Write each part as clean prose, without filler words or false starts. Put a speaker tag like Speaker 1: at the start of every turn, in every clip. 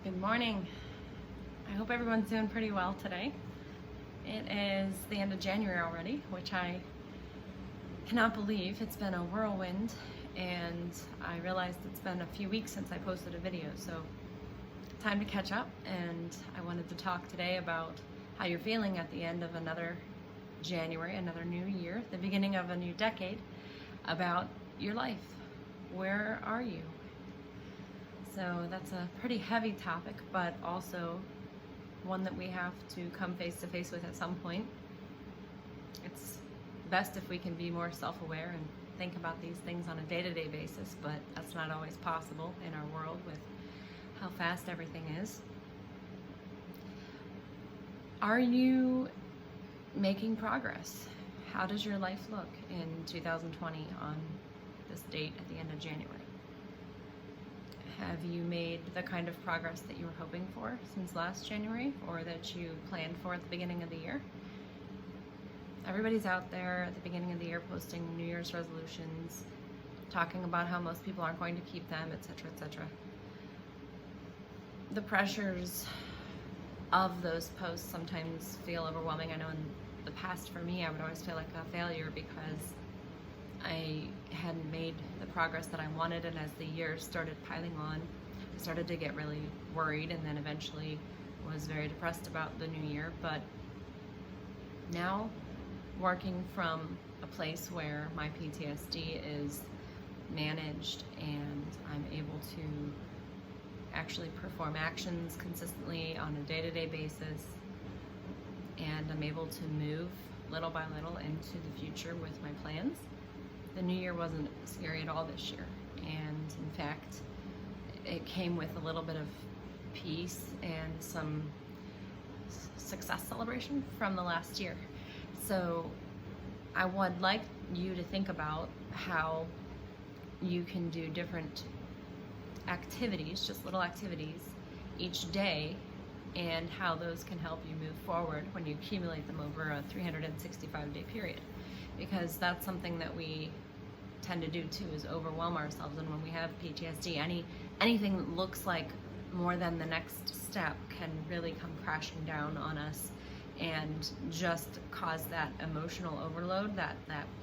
Speaker 1: Good morning. I hope everyone's doing pretty well today. It is the end of January already, which I cannot believe. It's been a whirlwind, and I realized it's been a few weeks since I posted a video, so time to catch up. And I wanted to talk today about how you're feeling at the end of another January, another new year, the beginning of a new decade, about your life. Where are you? So that's a pretty heavy topic, but also one that we have to come face to face with at some point. It's best if we can be more self-aware and think about these things on a day-to-day basis, but that's not always possible in our world with how fast everything is. Are you making progress? How does your life look in 2020 on this date at the end of January? Have you made the kind of progress that you were hoping for since last January, or that you planned for at the beginning of the year? Everybody's out there at the beginning of the year posting New Year's resolutions, talking about how most people aren't going to keep them, etc., etc. The pressures of those posts sometimes feel overwhelming. I know in the past for me, I would always feel like a failure because I hadn't made the progress that I wanted, and as the years started piling on, I started to get really worried, and then eventually was very depressed about the new year. But now, working from a place where my PTSD is managed and I'm able to actually perform actions consistently on a day-to-day basis, and I'm able to move little by little into the future with my plans, the new year wasn't scary at all this year. And in fact, it came with a little bit of peace and some success celebration from the last year. So I would like you to think about how you can do different activities, just little activities each day, and how those can help you move forward when you accumulate them over a 365-day period. Because that's something that we tend to do too, is overwhelm ourselves. And when we have PTSD, anything that looks like more than the next step can really come crashing down on us and just cause that emotional overload, that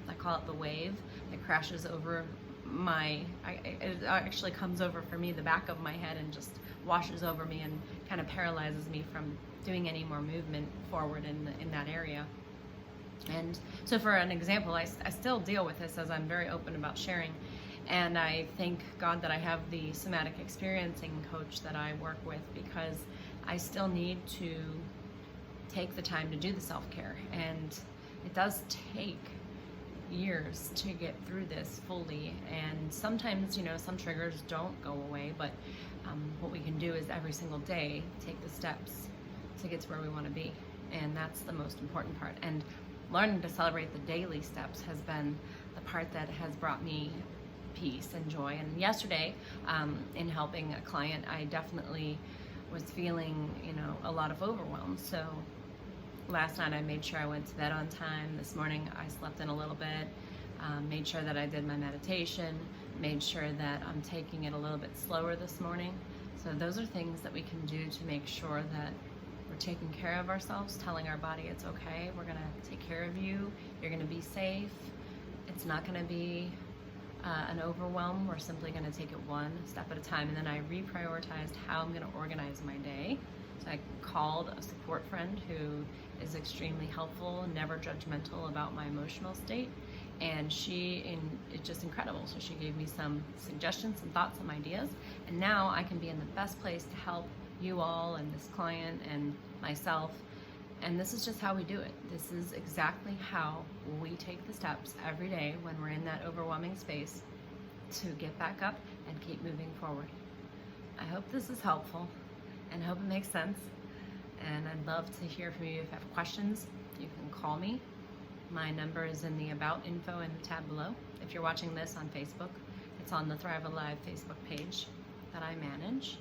Speaker 1: I call it the wave, that crashes over it actually comes over for me the back of my head and just washes over me and kind of paralyzes me from doing any more movement forward in that area. And so for an example, I still deal with this, as I'm very open about sharing, and I thank God that I have the somatic experiencing coach that I work with, because I still need to take the time to do the self-care, and it does take years to get through this fully. And sometimes, some triggers don't go away, but what we can do is every single day take the steps to get to where we want to be, and that's the most important part. And learning to celebrate the daily steps has been the part that has brought me peace and joy. And yesterday, in helping a client, I definitely was feeling, a lot of overwhelm. So last night I made sure I went to bed on time. This morning I slept in a little bit, made sure that I did my meditation, made sure that I'm taking it a little bit slower this morning. So those are things that we can do to make sure that we're taking care of ourselves, telling our body it's okay, we're gonna take care of you, you're gonna be safe. It's not gonna be an overwhelm. We're simply gonna take it one step at a time. And then I reprioritized how I'm gonna organize my day. So I called a support friend who is extremely helpful, never judgmental about my emotional state, and it's just incredible. So she gave me some suggestions, some thoughts, some ideas, and now I can be in the best place to help you all and this client and myself. And this is just how we do it. This is exactly how we take the steps every day when we're in that overwhelming space to get back up and keep moving forward. I hope this is helpful and hope it makes sense. And I'd love to hear from you. If you have questions, you can call me. My number is in the About info in the tab below. If you're watching this on Facebook, it's on the Thrive Alive Facebook page that I manage.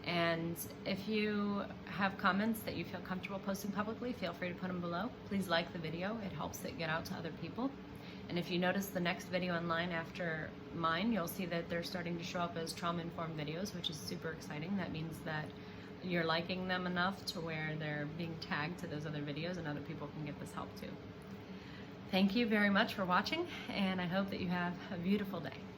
Speaker 1: And if you have comments that you feel comfortable posting publicly, feel free to put them below. Please like the video. It helps it get out to other people. And if you notice the next video online after mine, you'll see that they're starting to show up as trauma-informed videos, which is super exciting. That means that you're liking them enough to where they're being tagged to those other videos and other people can get this help too. Thank you very much for watching, and I hope that you have a beautiful day.